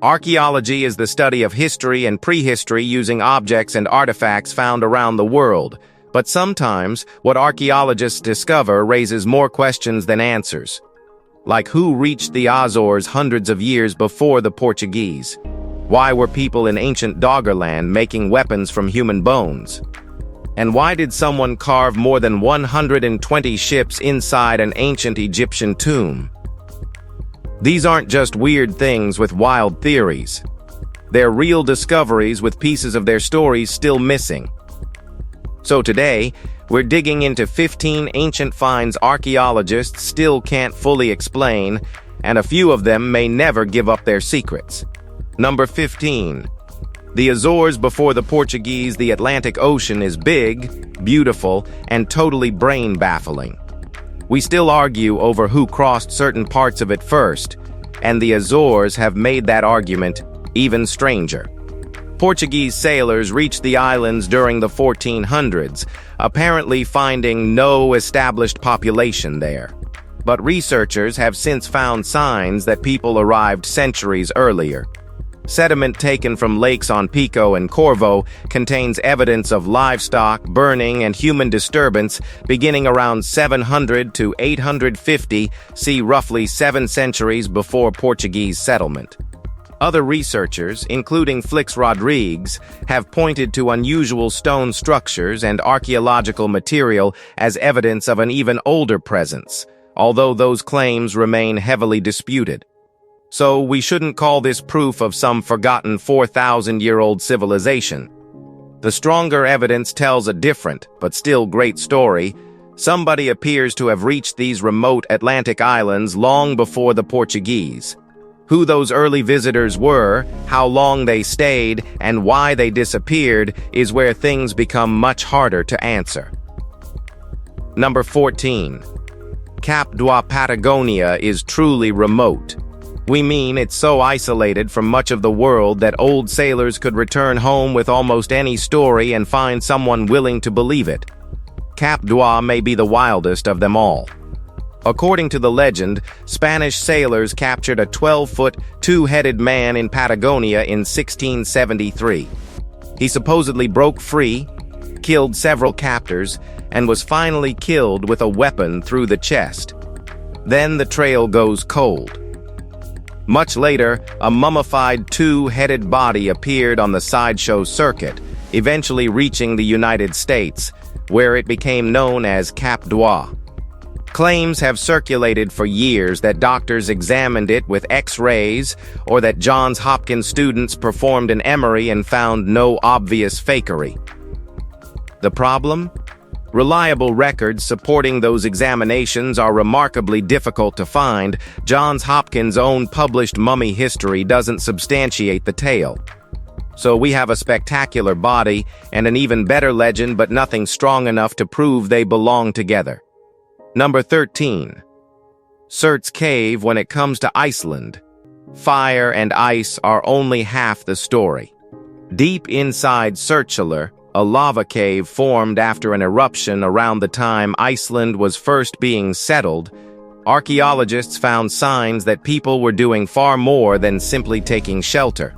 Archaeology is the study of history and prehistory using objects and artifacts found around the world. But sometimes, what archaeologists discover raises more questions than answers. Like who reached the Azores hundreds of years before the Portuguese? Why were people in ancient Doggerland making weapons from human bones? And why did someone carve more than 120 ships inside an ancient Egyptian tomb? These aren't just weird things with wild theories. They're real discoveries with pieces of their stories still missing. So today, we're digging into 15 ancient finds archaeologists still can't fully explain, and a few of them may never give up their secrets. Number 15. The Azores before the Portuguese. The Atlantic Ocean is big, beautiful, and totally brain-baffling. We still argue over who crossed certain parts of it first, and the Azores have made that argument even stranger. Portuguese sailors reached the islands during the 1400s, apparently finding no established population there. But researchers have since found signs that people arrived centuries earlier. Sediment taken from lakes on Pico and Corvo contains evidence of livestock, burning, and human disturbance beginning around 700 to 850, see roughly 7 centuries before Portuguese settlement. Other researchers, including Flix Rodrigues, have pointed to unusual stone structures and archaeological material as evidence of an even older presence, although those claims remain heavily disputed. So we shouldn't call this proof of some forgotten 4,000-year-old civilization. The stronger evidence tells a different, but still great story. Somebody appears to have reached these remote Atlantic islands long before the Portuguese. Who those early visitors were, how long they stayed, and why they disappeared is where things become much harder to answer. Number 14. Cap Doro, Patagonia is truly remote. We mean it's so isolated from much of the world that old sailors could return home with almost any story and find someone willing to believe it. Cap Doro may be the wildest of them all. According to the legend, Spanish sailors captured a 12-foot, two-headed man in Patagonia in 1673. He supposedly broke free, killed several captors, and was finally killed with a weapon through the chest. Then the trail goes cold. Much later, a mummified two-headed body appeared on the sideshow circuit, eventually reaching the United States, where it became known as Cap Doro. Claims have circulated for years that doctors examined it with X-rays, or that Johns Hopkins students performed an MRI and found no obvious fakery. The problem? Reliable records supporting those examinations are remarkably difficult to find. Johns Hopkins' own published mummy history doesn't substantiate the tale. So we have a spectacular body and an even better legend, but nothing strong enough to prove they belong together. Number 13. Surt's Cave. When it comes to Iceland, fire and ice are only half the story. Deep inside Surtshellir, a lava cave formed after an eruption around the time Iceland was first being settled, archaeologists found signs that people were doing far more than simply taking shelter.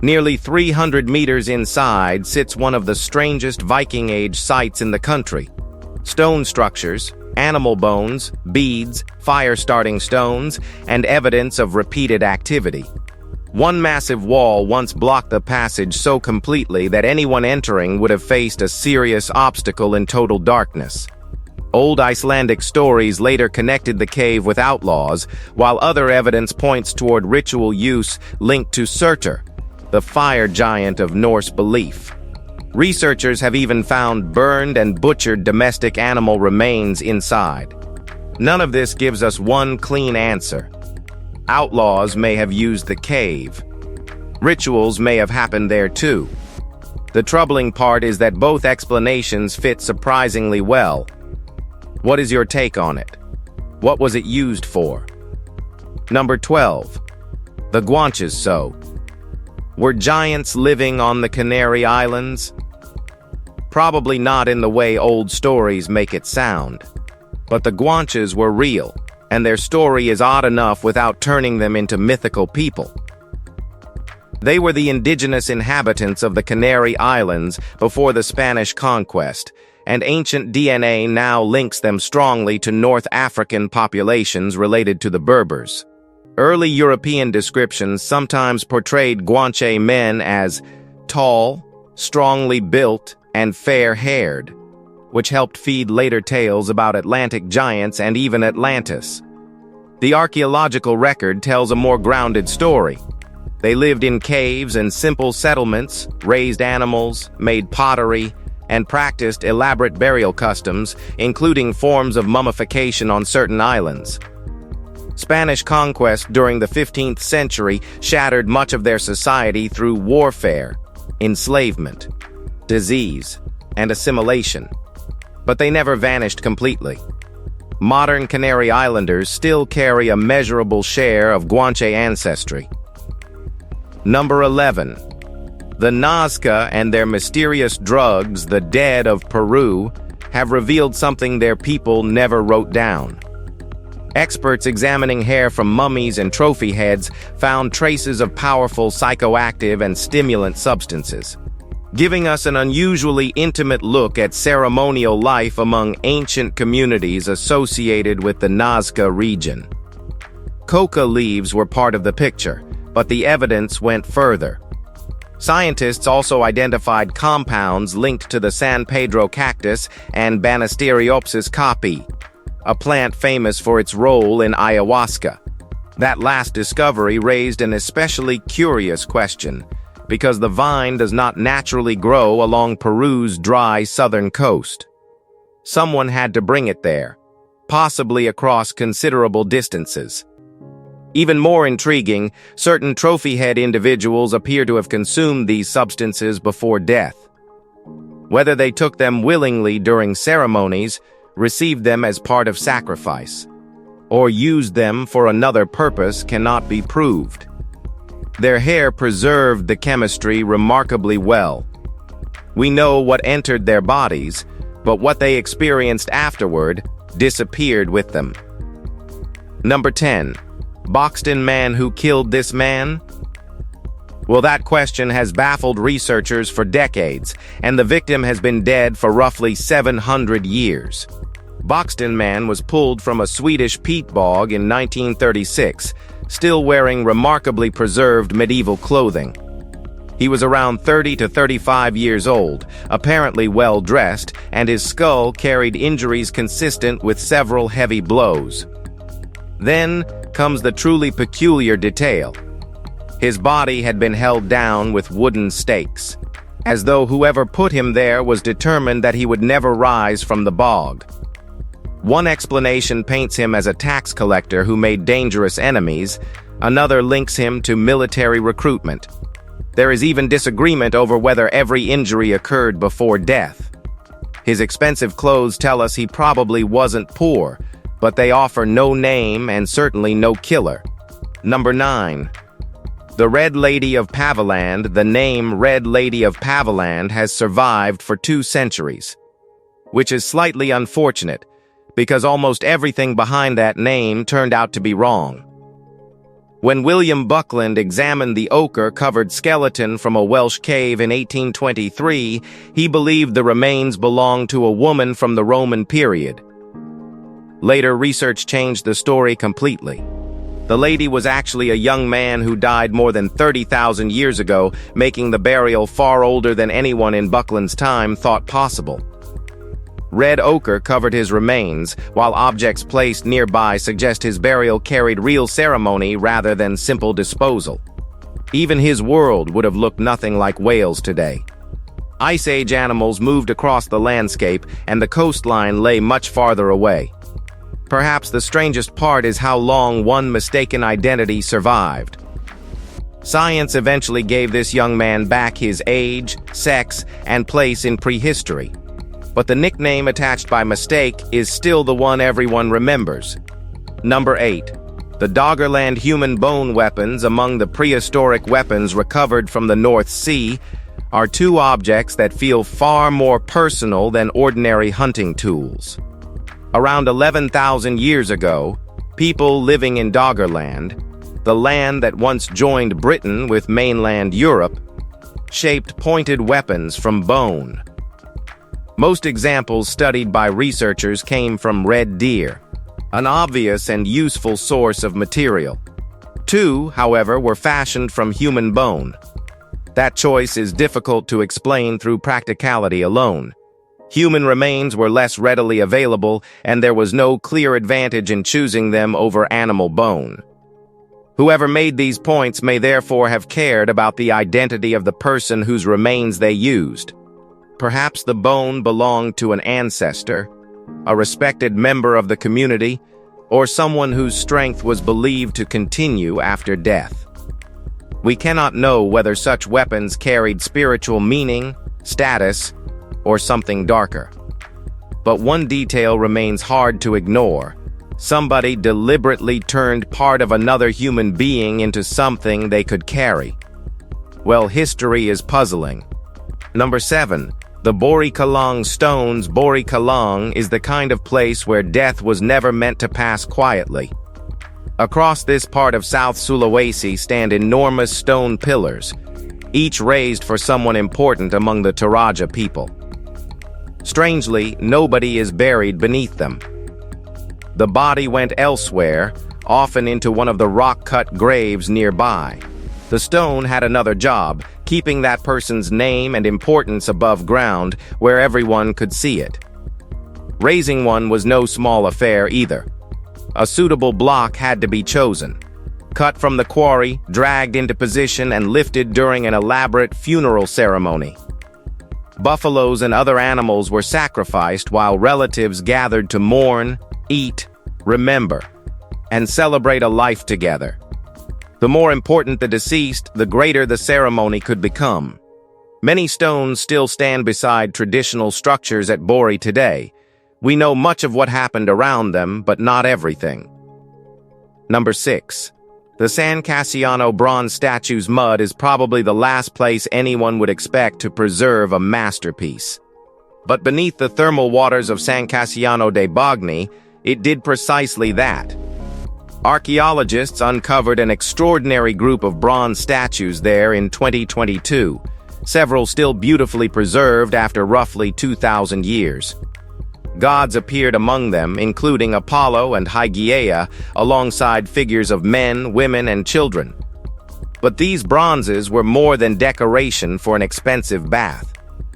Nearly 300 meters inside sits one of the strangest Viking Age sites in the country. Stone structures, animal bones, beads, fire-starting stones, and evidence of repeated activity. One massive wall once blocked the passage so completely that anyone entering would have faced a serious obstacle in total darkness. Old Icelandic stories later connected the cave with outlaws, while other evidence points toward ritual use linked to Surtur, the fire giant of Norse belief. Researchers have even found burned and butchered domestic animal remains inside. None of this gives us one clean answer. Outlaws may have used the cave. Rituals may have happened there too. The troubling part is that both explanations fit surprisingly well. What is your take on it? What was it used for? Number 12. The Guanches. So, were giants living on the Canary Islands? Probably not in the way old stories make it sound. But the Guanches were real, and their story is odd enough without turning them into mythical people. They were the indigenous inhabitants of the Canary Islands before the Spanish conquest, and ancient DNA now links them strongly to North African populations related to the Berbers. Early European descriptions sometimes portrayed Guanche men as tall, strongly built, and fair-haired, which helped feed later tales about Atlantic giants and even Atlantis. The archaeological record tells a more grounded story. They lived in caves and simple settlements, raised animals, made pottery, and practiced elaborate burial customs, including forms of mummification on certain islands. Spanish conquest during the 15th century shattered much of their society through warfare, enslavement, disease, and assimilation. But they never vanished completely. Modern Canary Islanders still carry a measurable share of Guanche ancestry. Number 11. The Nazca and their mysterious drugs, the dead of Peru, have revealed something their people never wrote down. Experts examining hair from mummies and trophy heads found traces of powerful psychoactive and stimulant substances, giving us an unusually intimate look at ceremonial life among ancient communities associated with the Nazca region. Coca leaves were part of the picture, but the evidence went further. Scientists also identified compounds linked to the San Pedro cactus and Banisteriopsis caapi, a plant famous for its role in ayahuasca. That last discovery raised an especially curious question, because the vine does not naturally grow along Peru's dry southern coast. Someone had to bring it there, possibly across considerable distances. Even more intriguing, certain trophy head individuals appear to have consumed these substances before death. Whether they took them willingly during ceremonies, received them as part of sacrifice, or used them for another purpose cannot be proved. Their hair preserved the chemistry remarkably well. We know what entered their bodies, but what they experienced afterward disappeared with them. Number 10. Boxton man who killed this man? Well, that question has baffled researchers for decades, and the victim has been dead for roughly 700 years. Boxton man was pulled from a Swedish peat bog in 1936, still wearing remarkably preserved medieval clothing. He was around 30 to 35 years old, apparently well-dressed, and his skull carried injuries consistent with several heavy blows. Then comes the truly peculiar detail. His body had been held down with wooden stakes, as though whoever put him there was determined that he would never rise from the bog. One explanation paints him as a tax collector who made dangerous enemies, another links him to military recruitment. There is even disagreement over whether every injury occurred before death. His expensive clothes tell us he probably wasn't poor, but they offer no name and certainly no killer. Number 9. The Red Lady of Paviland. The name Red Lady of Paviland has survived for 2 centuries, which is slightly unfortunate, because almost everything behind that name turned out to be wrong. When William Buckland examined the ochre-covered skeleton from a Welsh cave in 1823, he believed the remains belonged to a woman from the Roman period. Later research changed the story completely. The lady was actually a young man who died more than 30,000 years ago, making the burial far older than anyone in Buckland's time thought possible. Red ochre covered his remains, while objects placed nearby suggest his burial carried real ceremony rather than simple disposal. Even his world would have looked nothing like Wales today. Ice Age animals moved across the landscape, and the coastline lay much farther away. Perhaps the strangest part is how long one mistaken identity survived. Science eventually gave this young man back his age, sex, and place in prehistory. But the nickname attached by mistake is still the one everyone remembers. Number 8. The Doggerland human bone weapons. Among the prehistoric weapons recovered from the North Sea are 2 objects that feel far more personal than ordinary hunting tools. Around 11,000 years ago, people living in Doggerland the land that once joined Britain with mainland Europe, shaped pointed weapons from bone. Most examples studied by researchers came from red deer, an obvious and useful source of material. Two, however, were fashioned from human bone. That choice is difficult to explain through practicality alone. Human remains were less readily available, and there was no clear advantage in choosing them over animal bone. Whoever made these points may therefore have cared about the identity of the person whose remains they used. Perhaps the bone belonged to an ancestor, a respected member of the community, or someone whose strength was believed to continue after death. We cannot know whether such weapons carried spiritual meaning, status, or something darker. But one detail remains hard to ignore. Somebody deliberately turned part of another human being into something they could carry. Well, history is puzzling. Number 7. The Bori Kalong stones. Bori Kalong is the kind of place where death was never meant to pass quietly. Across this part of South Sulawesi stand enormous stone pillars, each raised for someone important among the Toraja people. Strangely, nobody is buried beneath them. The body went elsewhere, often into one of the rock-cut graves nearby. The stone had another job, keeping that person's name and importance above ground where everyone could see it. Raising one was no small affair either. A suitable block had to be chosen. Cut from the quarry, dragged into position, and lifted during an elaborate funeral ceremony. Buffaloes and other animals were sacrificed while relatives gathered to mourn, eat, remember, and celebrate a life together. The more important the deceased, the greater the ceremony could become. Many stones still stand beside traditional structures at Bori today. We know much of what happened around them, but not everything. Number 6. The San Casciano bronze statue's mud is probably the last place anyone would expect to preserve a masterpiece. But beneath the thermal waters of San Casciano de Bogni, it did precisely that. Archaeologists uncovered an extraordinary group of bronze statues there in 2022, several still beautifully preserved after roughly 2,000 years. Gods appeared among them, including Apollo and Hygieia, alongside figures of men, women, and children. But these bronzes were more than decoration for an expensive bath.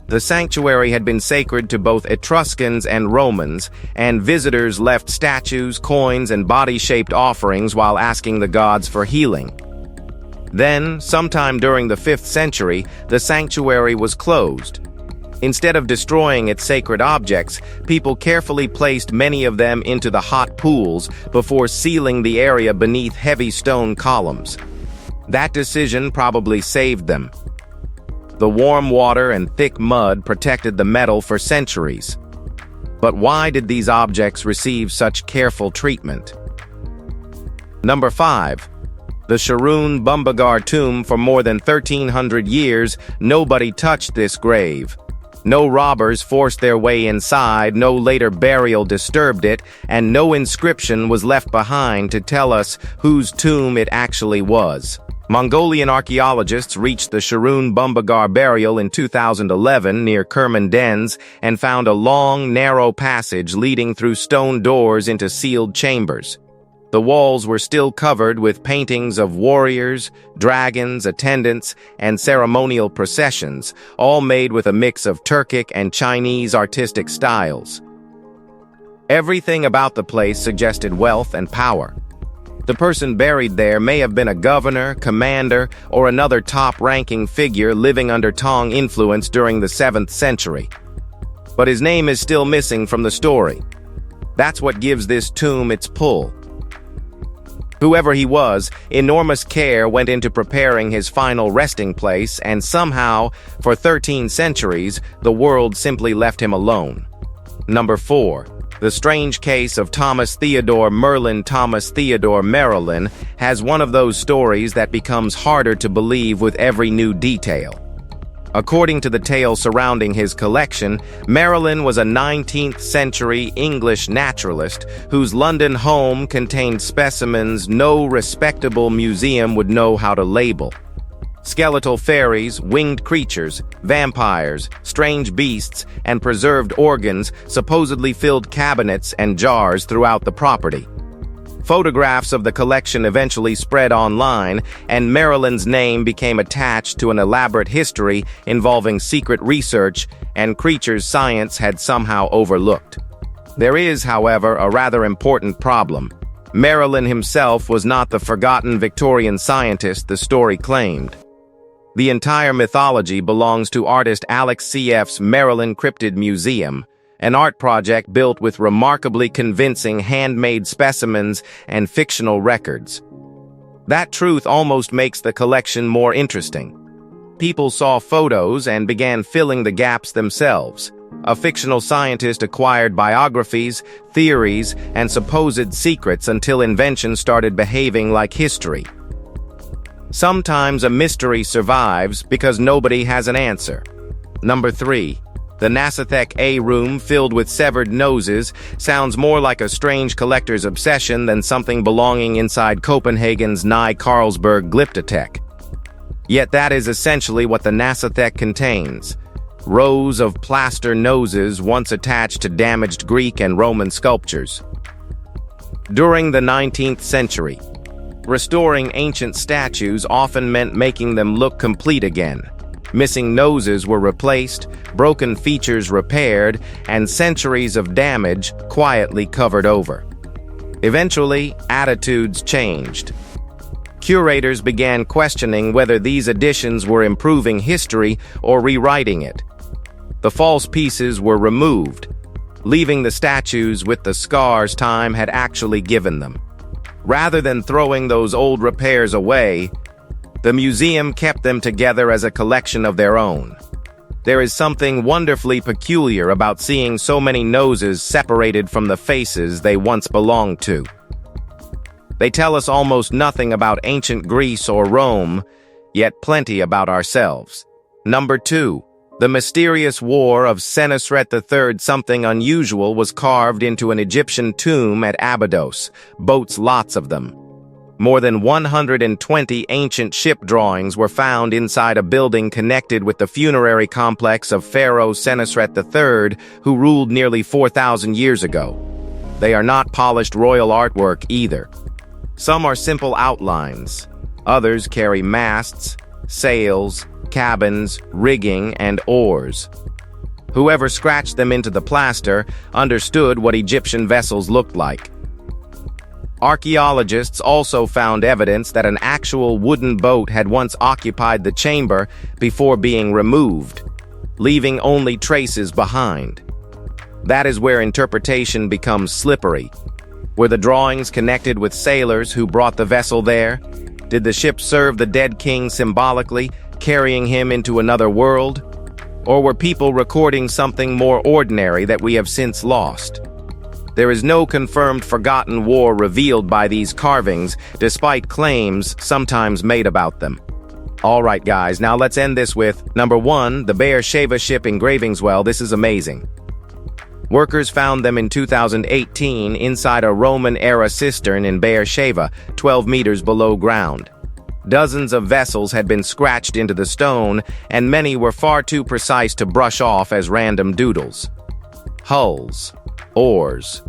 The sanctuary had been sacred to both Etruscans and Romans, and visitors left statues, coins, and body-shaped offerings while asking the gods for healing. Then, sometime during the 5th century, the sanctuary was closed. Instead of destroying its sacred objects, people carefully placed many of them into the hot pools before sealing the area beneath heavy stone columns. That decision probably saved them. The warm water and thick mud protected the metal for centuries. But why did these objects receive such careful treatment? Number 5. The Sharoon Bumbagar tomb. For more than 1,300 years, nobody touched this grave. No robbers forced their way inside, no later burial disturbed it, and no inscription was left behind to tell us whose tomb it actually was. Mongolian archaeologists reached the Sharoon Bumbagar burial in 2011 near Kerman-Dens and found a long, narrow passage leading through stone doors into sealed chambers. The walls were still covered with paintings of warriors, dragons, attendants, and ceremonial processions, all made with a mix of Turkic and Chinese artistic styles. Everything about the place suggested wealth and power. The person buried there may have been a governor, commander, or another top-ranking figure living under Tang influence during the 7th century. But his name is still missing from the story. That's what gives this tomb its pull. Whoever he was, enormous care went into preparing his final resting place, and somehow, for 13 centuries, the world simply left him alone. Number 4. The strange case of Thomas Theodore Merlin. Thomas Theodore Merlin has one of those stories that becomes harder to believe with every new detail. According to the tale surrounding his collection, Merlin was a 19th-century English naturalist whose London home contained specimens no respectable museum would know how to label. Skeletal fairies, winged creatures, vampires, strange beasts, and preserved organs supposedly filled cabinets and jars throughout the property. Photographs of the collection eventually spread online, and Merlin's name became attached to an elaborate history involving secret research and creatures science had somehow overlooked. There is, however, a rather important problem. Merlin himself was not the forgotten Victorian scientist the story claimed. The entire mythology belongs to artist Alex C.F.'s Merlin Cryptid Museum, an art project built with remarkably convincing handmade specimens and fictional records. That truth almost makes the collection more interesting. People saw photos and began filling the gaps themselves. A fictional scientist acquired biographies, theories, and supposed secrets until invention started behaving like history. Sometimes a mystery survives because nobody has an answer. Number 3. The Nazca A room filled with severed noses sounds more like a strange collector's obsession than something belonging inside Copenhagen's Ny Carlsberg glyptothek. Yet that is essentially what the Nazca contains. Rows of plaster noses once attached to damaged Greek and Roman sculptures. During the 19th century, restoring ancient statues often meant making them look complete again. Missing noses were replaced, broken features repaired, and centuries of damage quietly covered over. Eventually, attitudes changed. Curators began questioning whether these additions were improving history or rewriting it. The false pieces were removed, leaving the statues with the scars time had actually given them. Rather than throwing those old repairs away, the museum kept them together as a collection of their own. There is something wonderfully peculiar about seeing so many noses separated from the faces they once belonged to. They tell us almost nothing about ancient Greece or Rome, yet plenty about ourselves. Number 2. The mysterious war of Senusret III. Something unusual was carved into an Egyptian tomb at Abydos, boats lots of them. More than 120 ancient ship drawings were found inside a building connected with the funerary complex of Pharaoh Senusret III, who ruled nearly 4,000 years ago. They are not polished royal artwork either. Some are simple outlines. Others carry masts, sails, cabins, rigging, and oars. Whoever scratched them into the plaster understood what Egyptian vessels looked like. Archaeologists also found evidence that an actual wooden boat had once occupied the chamber before being removed, leaving only traces behind. That is where interpretation becomes slippery. Were the drawings connected with sailors who brought the vessel there? Did the ship serve the dead king symbolically, carrying him into another world? Or were people recording something more ordinary that we have since lost? There is no confirmed forgotten war revealed by these carvings, despite claims sometimes made about them. Alright guys, now let's end this with, number 1, the Beersheba ship engravings. Well, this is amazing. Workers found them in 2018 inside a Roman-era cistern in Beersheba, 12 meters below ground. Dozens of vessels had been scratched into the stone, and many were far too precise to brush off as random doodles. Hulls, oars,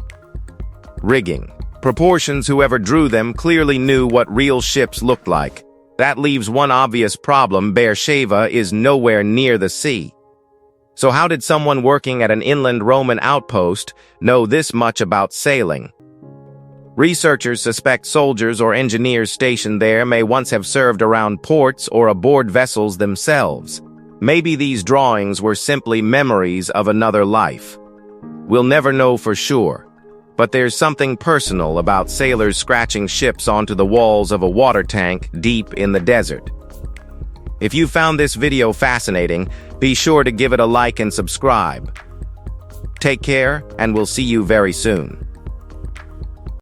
rigging, proportions. Whoever drew them clearly knew what real ships looked like. That leaves one obvious problem: Beersheba is nowhere near the sea. So how did someone working at an inland Roman outpost know this much about sailing? Researchers suspect soldiers or engineers stationed there may once have served around ports or aboard vessels themselves. Maybe these drawings were simply memories of another life. We'll never know for sure, but there's something personal about sailors scratching ships onto the walls of a water tank deep in the desert. If you found this video fascinating, be sure to give it a like and subscribe. Take care, and we'll see you very soon.